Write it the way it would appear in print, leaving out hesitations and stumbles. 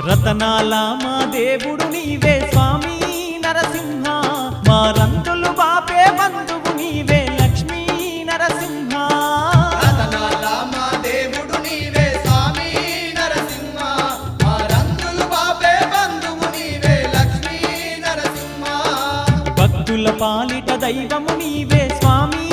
రతనాల మా దేవుడు నీవే స్వామి నరసింహ, మా రంగులు బాపే బంధువు నీవే లక్ష్మీ నరసింహ. రతనాల మా దేవుడు నీవే స్వామి నరసింహ, మా రంగులు బాపే బంధువు నీవే లక్ష్మీ నరసింహ. భక్తుల పాలిట దైవము నీవే స్వామి